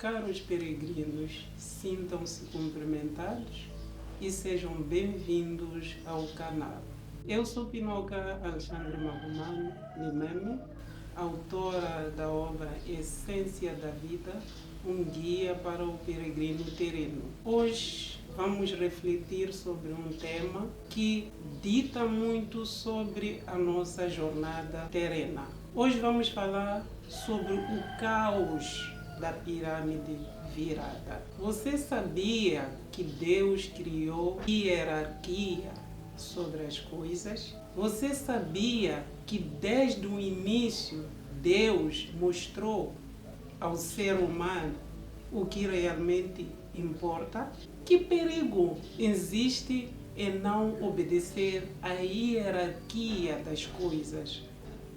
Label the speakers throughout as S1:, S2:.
S1: Caros peregrinos, sintam-se cumprimentados e sejam bem-vindos ao canal. Eu sou Pinoca Alexandre Magumano Nimeme, autora da obra Essência da Vida, um guia para o peregrino terreno. Hoje vamos refletir sobre um tema que dita muito sobre a nossa jornada terrena. Hoje vamos falar sobre o caos da pirâmide virada. Você sabia que Deus criou hierarquia sobre as coisas? Você sabia que desde o início Deus mostrou ao ser humano o que realmente importa? Que perigo existe em não obedecer à hierarquia das coisas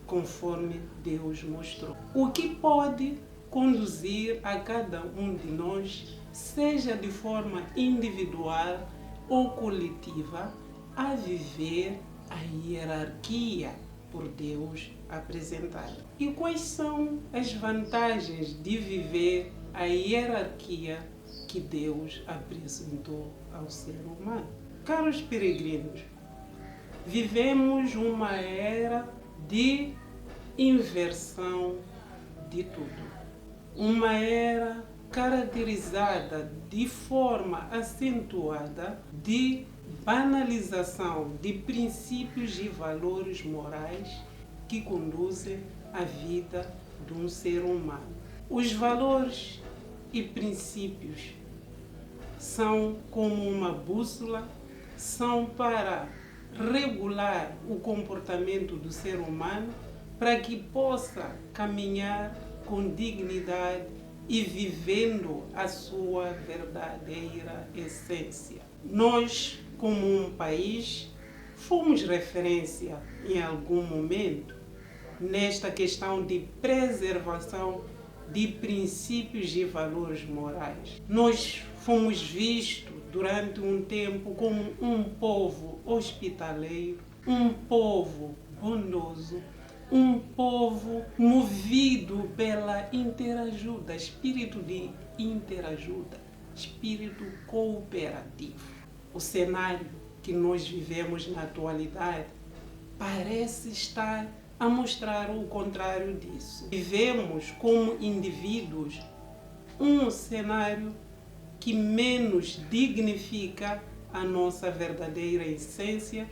S1: conforme Deus mostrou? O que pode conduzir a cada um de nós, seja de forma individual ou coletiva, a viver a hierarquia por Deus apresentada? E quais são as vantagens de viver a hierarquia que Deus apresentou ao ser humano? Caros peregrinos, vivemos uma era de inversão de tudo. Uma era caracterizada de forma acentuada de banalização de princípios e valores morais que conduzem à vida de um ser humano. Os valores e princípios são como uma bússola, são para regular o comportamento do ser humano para que possa caminhar com dignidade e vivendo a sua verdadeira essência. Nós, como um país, fomos referência em algum momento nesta questão de preservação de princípios e valores morais. Nós fomos vistos durante um tempo como um povo hospitaleiro, um povo bondoso, um povo movido pela interajuda, espírito de interajuda, espírito cooperativo. O cenário que nós vivemos na atualidade parece estar a mostrar o contrário disso. Vivemos como indivíduos um cenário que menos dignifica a nossa verdadeira essência.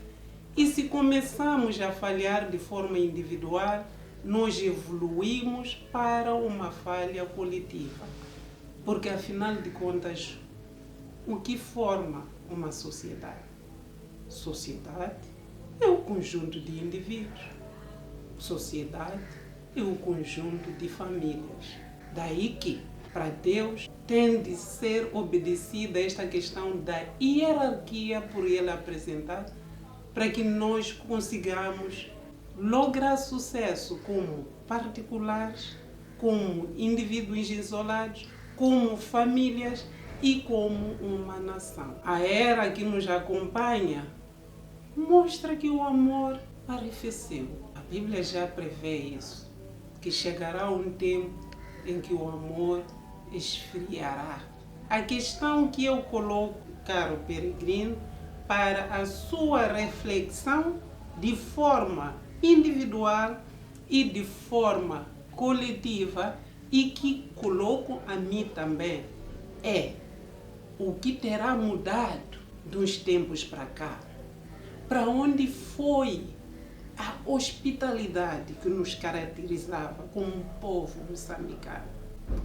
S1: E se começamos a falhar de forma individual, nós evoluímos para uma falha coletiva. Porque, afinal de contas, o que forma uma sociedade? Sociedade é o conjunto de indivíduos. Sociedade é o conjunto de famílias. Daí que, para Deus, tem de ser obedecida esta questão da hierarquia por Ele apresentada, para que nós consigamos lograr sucesso como particulares, como indivíduos isolados, como famílias e como uma nação. A era que nos acompanha mostra que o amor arrefeceu. A Bíblia já prevê isso, que chegará um tempo em que o amor esfriará. A questão que eu coloco, caro peregrino, para a sua reflexão de forma individual e de forma coletiva, e que coloco a mim também, é o que terá mudado dos tempos para cá. Para onde foi a hospitalidade que nos caracterizava como um povo moçambicano?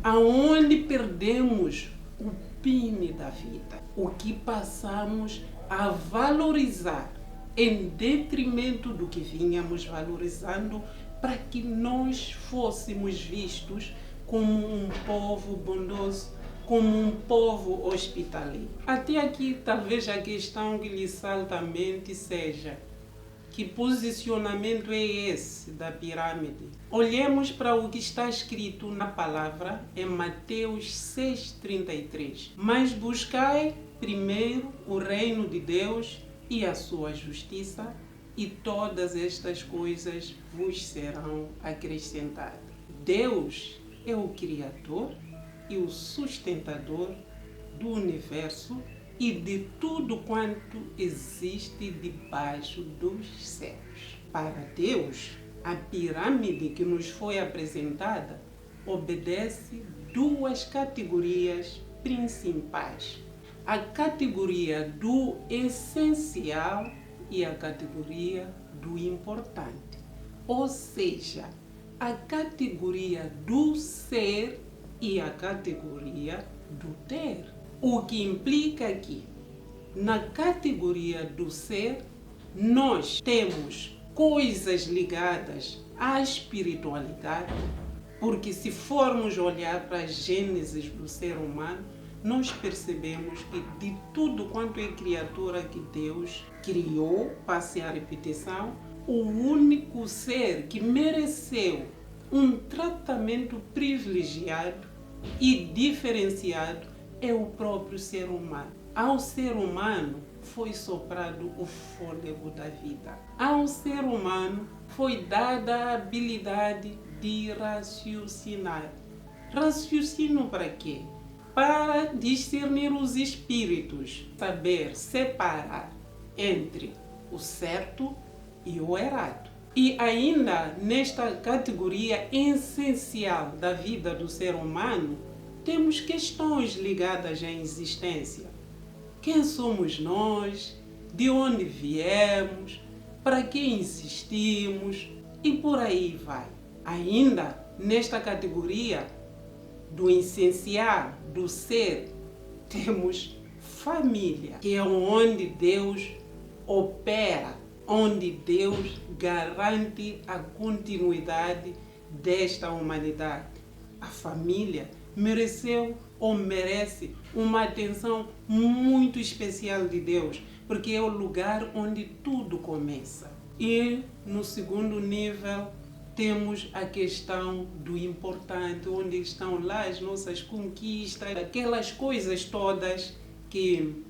S1: Aonde perdemos o pine da vida? O que passamos a valorizar em detrimento do que vínhamos valorizando, para que nós fôssemos vistos como um povo bondoso, como um povo hospitaleiro. Até aqui, talvez a questão que lhe salta à mente seja: que posicionamento é esse da pirâmide? Olhemos para o que está escrito na palavra em Mateus 6,33. Mas buscai primeiro o reino de Deus e a sua justiça, e todas estas coisas vos serão acrescentadas. Deus é o Criador e o sustentador do universo e de tudo quanto existe debaixo dos céus. Para Deus, a pirâmide que nos foi apresentada obedece duas categorias principais: a categoria do essencial e a categoria do importante, ou seja, a categoria do ser e a categoria do ter. O que implica que, na categoria do ser, nós temos coisas ligadas à espiritualidade, porque se formos olhar para a gênese do ser humano, nós percebemos que de tudo quanto é criatura que Deus criou, passe a repetição, o único ser que mereceu um tratamento privilegiado e diferenciado é o próprio ser humano. Ao ser humano foi soprado o fôlego da vida. Ao ser humano foi dada a habilidade de raciocinar. Raciocínio para quê? Para discernir os espíritos, saber separar entre o certo e o errado. E ainda nesta categoria essencial da vida do ser humano, temos questões ligadas à existência. Quem somos nós? De onde viemos? Para que existimos? E por aí vai. Ainda nesta categoria do essencial, do ser, temos família, que é onde Deus opera, onde Deus garante a continuidade desta humanidade. A família mereceu ou merece uma atenção muito especial de Deus, porque é o lugar onde tudo começa. E no segundo nível, temos a questão do importante, onde estão lá as nossas conquistas, aquelas coisas todas que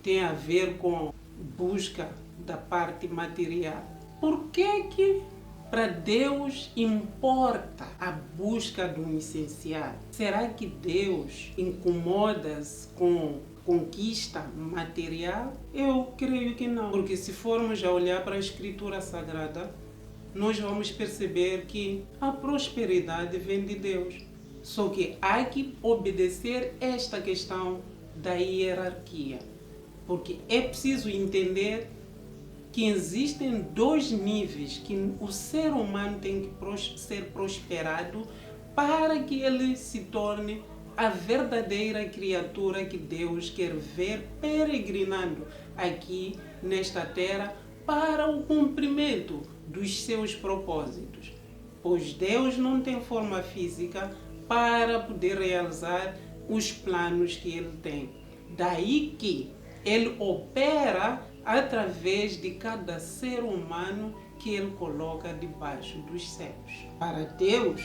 S1: têm a ver com busca da parte material. Por que para Deus importa a busca do essencial? Será que Deus incomoda-se com conquista material? Eu creio que não, porque se formos a olhar para a Escritura Sagrada, nós vamos perceber que a prosperidade vem de Deus. Só que há que obedecer esta questão da hierarquia, porque é preciso entender que existem dois níveis que o ser humano tem que ser prosperado para que ele se torne a verdadeira criatura que Deus quer ver peregrinando aqui nesta terra para o cumprimento dos seus propósitos. Pois Deus não tem forma física para poder realizar os planos que Ele tem. Daí que Ele opera através de cada ser humano que Ele coloca debaixo dos céus. Para Deus,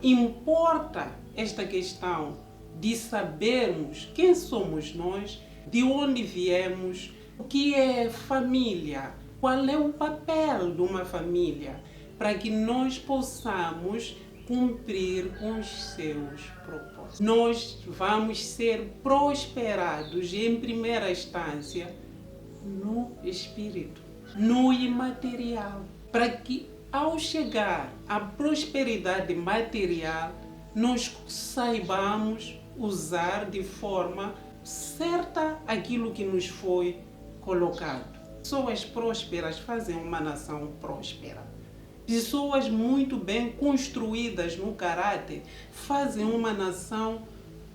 S1: importa esta questão de sabermos quem somos nós, de onde viemos, o que é família, qual é o papel de uma família, para que nós possamos cumprir com os seus propósitos. Nós vamos ser prosperados em primeira instância no espírito, no imaterial, para que ao chegar à prosperidade material, nós saibamos usar de forma certa aquilo que nos foi colocado. Pessoas prósperas fazem uma nação próspera. Pessoas muito bem construídas no caráter fazem uma nação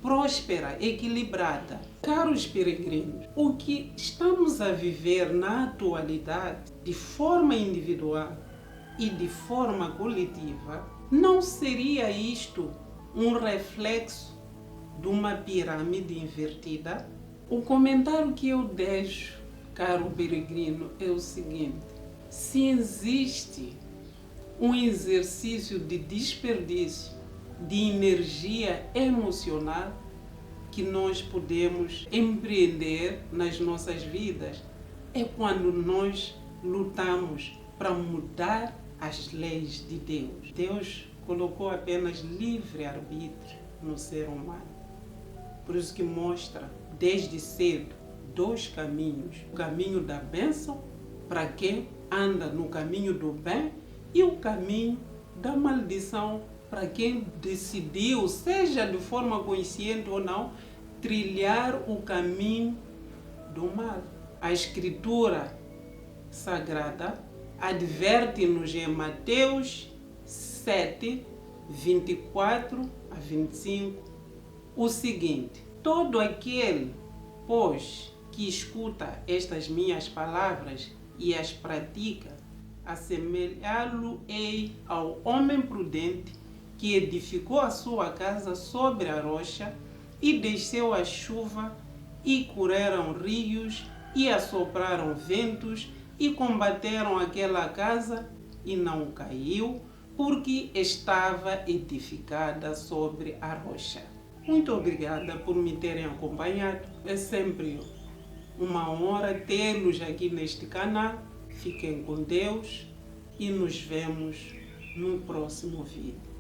S1: próspera, equilibrada. Caros peregrinos, o que estamos a viver na atualidade, de forma individual e de forma coletiva, não seria isto um reflexo de uma pirâmide invertida? O comentário que eu deixo, caro peregrino, é o seguinte: se existe um exercício de desperdício de energia emocional que nós podemos empreender nas nossas vidas, é quando nós lutamos para mudar as leis de Deus. Deus colocou apenas livre-arbítrio no ser humano. Por isso que mostra desde cedo dois caminhos: o caminho da bênção para quem anda no caminho do bem e o caminho da maldição para quem decidiu, seja de forma consciente ou não, trilhar o caminho do mal. A Escritura Sagrada adverte-nos em Mateus 7, 24 a 25, o seguinte: todo aquele, pois, que escuta estas minhas palavras e as pratica, assemelhá-lo-ei ao homem prudente que edificou a sua casa sobre a rocha, e desceu a chuva, e correram rios, e assopraram ventos, e combateram aquela casa, e não caiu, porque estava edificada sobre a rocha. Muito obrigada por me terem acompanhado. É sempre uma honra tê-los aqui neste canal. Fiquem com Deus e nos vemos no próximo vídeo.